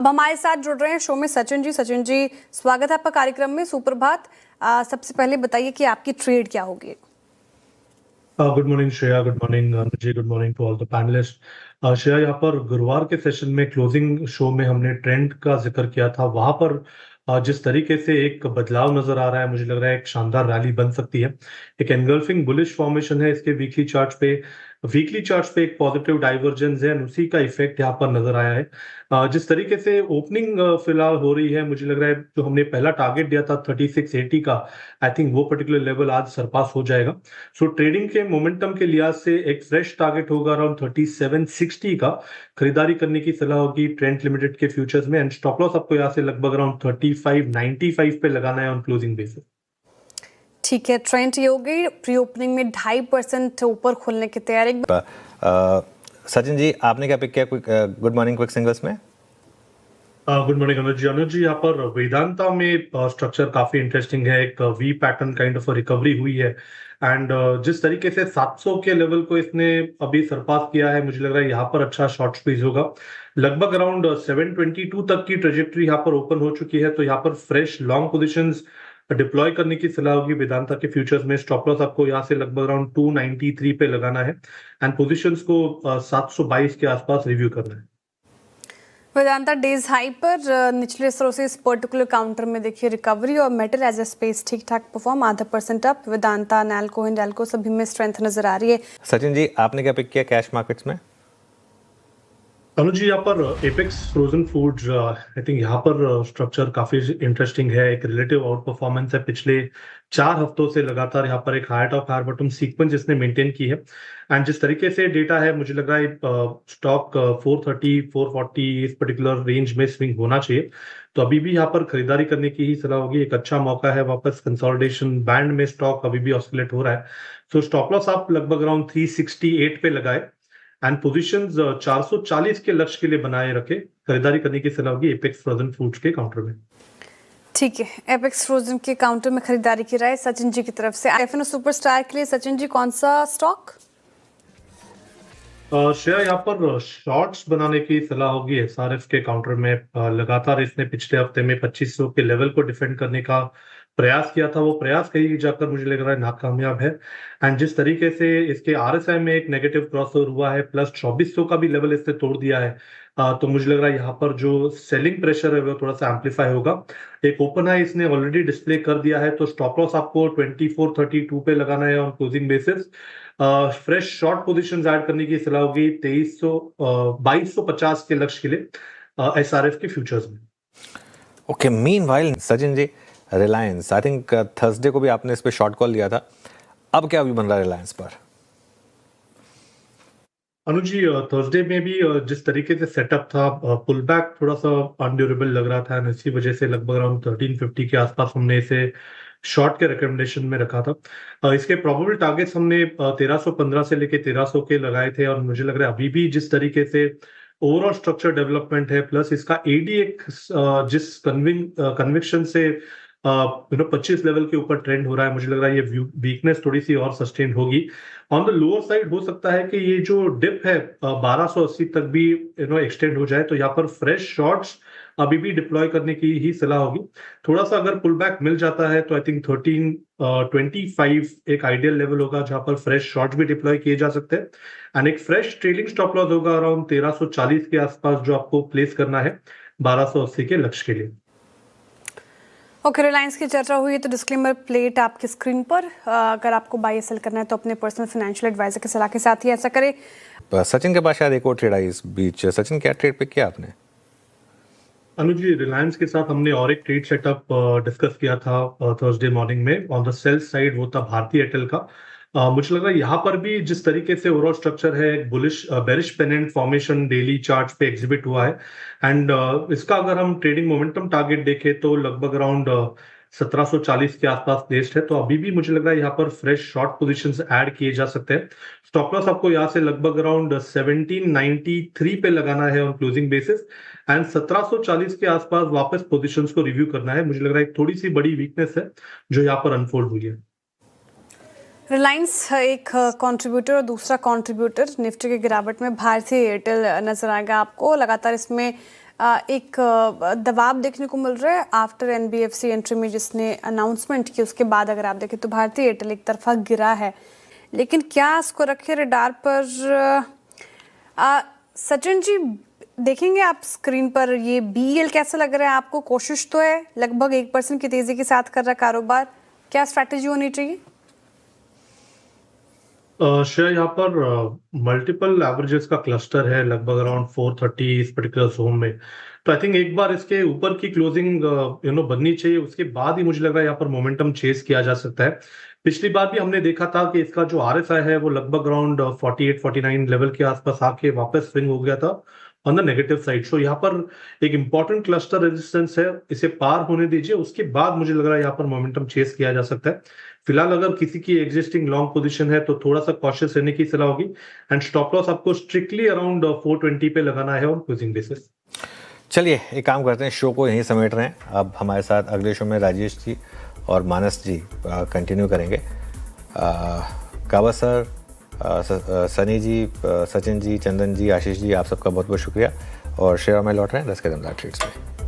अब हमारे साथ जुड़ रहे हैं शो में सचिन जी। सचिन जी, स्वागत है आपका कार्यक्रम में। सुप्रभात। सबसे पहले बताइए कि आपकी ट्रेड क्या होगी। Good morning Shreya, good morning Anuji, good morning to all the panelist. Shreya, यहाँ पर गुरुवार के सेशन में क्लोजिंग शो में हमने ट्रेंड का जिक्र किया था। वहां पर जिस तरीके से एक बदलाव नजर आ रहा है, मुझे लग रहा है एक शानदार रैली बन सकती है। एक एनगल्फिंग बुलिश फॉर्मेशन है इसके वीकली चार्ट पे। वीकली चार्ट पे एक पॉजिटिव डाइवर्जेंस है और उसी का इफेक्ट यहाँ पर नजर आया है। जिस तरीके से ओपनिंग फिलहाल हो रही है, मुझे लग रहा है जो हमने पहला टारगेट दिया था 3680 का, आई थिंक वो पर्टिकुलर लेवल आज सरपास हो जाएगा। सो ट्रेडिंग के मोमेंटम के लिहाज से एक फ्रेश टारगेट होगा अराउंड 3760 का। खरीदारी करने की सलाह होगी ट्रेंड लिमिटेड के फ्यूचर्स में। एंड स्टॉप लॉस आपको यहाँ से लगभग अराउंड 3595 पे लगाना है ऑन क्लोजिंग बेसिस। ठीक है, ट्रेंड ये हो गई। प्री ओपनिंग में 2.5% ऊपर खुलने की तैयारी। सचिन जी, आपने क्या पिक किया गुड मॉर्निंग क्विक सिंगल्स में? गुड मॉर्निंग अनुज जी। यहाँ पर वेदांता में स्ट्रक्चर काफी इंटरेस्टिंग है। एक V pattern kind of recovery हुई है। एंड जिस तरीके से 700 के लेवल को इसने अभी सरपास किया है, मुझे लग रहा है यहाँ पर अच्छा शॉर्ट स्क्वीज होगा। लगभग अराउंड 722 तक की ट्रेजेक्ट्री यहाँ पर ओपन हो चुकी है, तो यहाँ पर फ्रेश लॉन्ग पोजिशंस डिप्लॉय करने की सलाह होगी वेदांता के फ्यूचर्स में। स्टॉप लॉस आपको यहाँ से लगभग अराउंड 293 पे लगाना है एंड पोजिशंस को 722 के आसपास रिव्यू करना है। वेदांता डेज हाई पर निचले स्तरों से इस पर्टिकुलर काउंटर में देखिए रिकवरी, और मेटल एज ए स्पेस ठीक ठाक परफॉर्म, 0.5% अप। वेदांता, नैल्को, हिंडाल्को सभी में स्ट्रेंथ नजर आ रही है। सचिन जी, आपने क्या पिक किया कैश मार्केट्स में? अनुज जी, यहाँ पर apex frozen foods, I think यहाँ पर स्ट्रक्चर काफी इंटरेस्टिंग है। एक रिलेटिव आउट परफॉर्मेंस है पिछले 4 हफ्तों से लगातार। यहाँ पर एक higher top higher bottom sequence जिसने मेंटेन की है। एंड जिस तरीके से डेटा है, मुझे लग रहा है स्टॉक 430 440 इस पर्टिकुलर रेंज में स्विंग होना चाहिए। तो अभी भी यहाँ पर खरीदारी करने की ही सलाह होगी। एक अच्छा मौका है वापस कंसोलिडेशन बैंड में। स्टॉक अभी भी ऑस्किलेट हो रहा है, तो स्टॉप लॉस आप लगभग अराउंड 368 पे लगाए एंड पोजीशंस 440 के लक्ष्य के लिए बनाए रखे। खरीदारी करने की सलाह होगी एपेक्स फ्रोजन फूड्स के काउंटर में। ठीक है, एपेक्स फ्रोजन के काउंटर में खरीदारी की राय सचिन जी की तरफ से। एफएनओ सुपरस्टार के लिए सचिन जी कौन सा स्टॉक? श्रेया, यहाँ पर शॉर्ट्स बनाने की सलाह होगी एसआरएफ के काउंटर में। लगातार इसने पिछले हफ्ते में 2500 के लेवल को डिफेंड करने का प्रयास किया था। वो प्रयास कहीं जाकर मुझे लग रहा है नाकामयाब है। एंड जिस तरीके से इसके आरएसआई में एक नेगेटिव क्रॉसओवर हुआ है, प्लस 2400 का भी लेवल इसने तोड़ दिया है, तो मुझे लग रहा है यहाँ पर जो सेलिंग प्रेशर है वो थोड़ा सा एम्पलीफाई होगा। एक ओपन हाई इसने ऑलरेडी डिस्प्ले कर दिया है, तो स्टॉप लॉस आपको 2432 पे लगाना है on closing basis. Fresh short positions add करने की सलाह होगी 2250 के लक्ष्य के लिए एसआरएफ के फ्यूचर्स में। Okay, meanwhile Sachin ji, Reliance, I think Thursday को भी आपने इस पे शॉर्ट कॉल लिया था। अब क्या भी बन रहा है रिलायंस पर? अनुज जी, थर्सडे में भी जिस तरीके से सेटअप था, पुल बैक थोड़ा सा अनड्यूरेबल लग रहा था, इसी वजह से लगभग अराउंड 1350 के आसपास हमने इसे शॉर्ट के रिकमेंडेशन में रखा था। इसके प्रोबेबल टारगेट्स हमने 1315 से लेके 1300 के लगाए थे। और मुझे लग रहा है अभी भी जिस तरीके से ओवरऑल स्ट्रक्चर डेवलपमेंट है, प्लस इसका एडी एक जिस कन्विक्शन से 25 लेवल के ऊपर ट्रेंड हो रहा है, मुझे लग रहा है ये वीकनेस थोड़ी सी और सस्टेन होगी। ऑन द लोअर साइड हो सकता है कि ये जो डिप है 1280 तक भी एक्सटेंड हो जाए, तो यहाँ पर फ्रेश शॉर्ट्स अभी भी डिप्लॉय करने की ही सलाह होगी। थोड़ा सा अगर पुल बैक मिल जाता है तो आई थिंक 1325 एक आइडियल लेवल होगा जहां पर फ्रेश शॉर्ट्स भी डिप्लॉय किए जा सकते हैं। एंड एक फ्रेश ट्रेलिंग स्टॉप लॉस होगा अराउंड 1340 के आसपास, जो आपको प्लेस करना है 1280 के लक्ष्य के लिए। ओके, रिलायंस की चर्चा हुई है तो डिस्क्लेमर प्लेट आपकी स्क्रीन पर। अगर आपको बाय या सेल करना है तो अपने पर्सनल फाइनेंशियल एडवाइजर की सलाह के साथ ही ऐसा करें। सचिन के पास शायद एक और ट्रेड आई इस बीच। सचिन, क्या ट्रेड पिक किया आपने? अनुज जी, रिलायंस के साथ हमने और एक ट्रेड सेटअप डिस्कस किया था थर्सडे मॉर्निंग में। ऑन द सेल साइड वो था भारती एयरटेल का। मुझे लग रहा है यहाँ पर भी जिस तरीके से ओवरऑल स्ट्रक्चर है, bullish bearish pennant formation daily charts पे एग्जिबिट हुआ है। एंड इसका अगर हम ट्रेडिंग मोमेंटम टारगेट देखें तो लगभग अराउंड 1740 के आसपास प्लेस्ड है। तो अभी भी मुझे लग रहा है यहाँ पर फ्रेश शॉर्ट पोजीशंस ऐड किए जा सकते हैं। स्टॉप लॉस आपको यहाँ से लगभग अराउंड 1793 पे लगाना है ऑन क्लोजिंग बेसिस एंड 1740 के आसपास वापस पोजीशंस को रिव्यू करना है। मुझे लग रहा है एक थोड़ी सी बड़ी वीकनेस है जो यहाँ पर अनफोल्ड हुई है। रिलायंस एक कंट्रीब्यूटर और दूसरा कंट्रीब्यूटर निफ्टी की गिरावट में भारतीय एयरटेल नजर आएगा आपको। लगातार इसमें एक दबाव देखने को मिल रहा है आफ्टर एनबीएफसी एंट्री में जिसने अनाउंसमेंट की उसके बाद अगर आप देखें तो भारतीय एयरटेल एक तरफा गिरा है, लेकिन क्या इसको रखे रडार पर? सचिन जी, देखेंगे आप स्क्रीन पर ये बीईएल कैसा लग रहा है आपको? कोशिश तो है, लगभग 1% की तेजी के साथ कर रहा कारोबार, क्या स्ट्रैटेजी होनी चाहिए? श्रेया, यहाँ पर मल्टीपल एवरेजेस का क्लस्टर है लगभग अराउंड 430 इस पर्टिकुलर जोन में। तो आई थिंक एक बार इसके ऊपर की क्लोजिंग बननी चाहिए, उसके बाद ही मुझे लग रहा है यहाँ पर मोमेंटम चेस किया जा सकता है। पिछली बार भी हमने देखा था कि इसका जो आरएसआई है वो लगभग अराउंड 48-49 लेवल के आसपास आके वापस स्विंग हो गया था ऑन द नेगेटिव साइड। सो यहाँ पर एक इंपॉर्टेंट क्लस्टर रेजिस्टेंस है, इसे पार होने दीजिए, उसके बाद मुझे लग रहा है यहाँ पर मोमेंटम चेस किया जा सकता है। फिलहाल अगर किसी की एग्जिस्टिंग लॉन्ग पोजीशन है तो थोड़ा सा कॉशियस रहने की सलाह होगी, एंड स्टॉप लॉस आपको स्ट्रिक्टली अराउंड 420 पे लगाना है ऑन क्लोजिंग बेसिस। चलिए एक काम करते हैं, शो को यहीं समेट रहे हैं। अब हमारे साथ अगले शो में राजेश जी और मानस जी कंटिन्यू करेंगे। काबा सर, सनी जी, सचिन जी, चंदन जी, आशीष जी, आप सबका बहुत बहुत शुक्रिया। और शेयर में लौट रहे हैं 10 कदम ट्रेड्स में।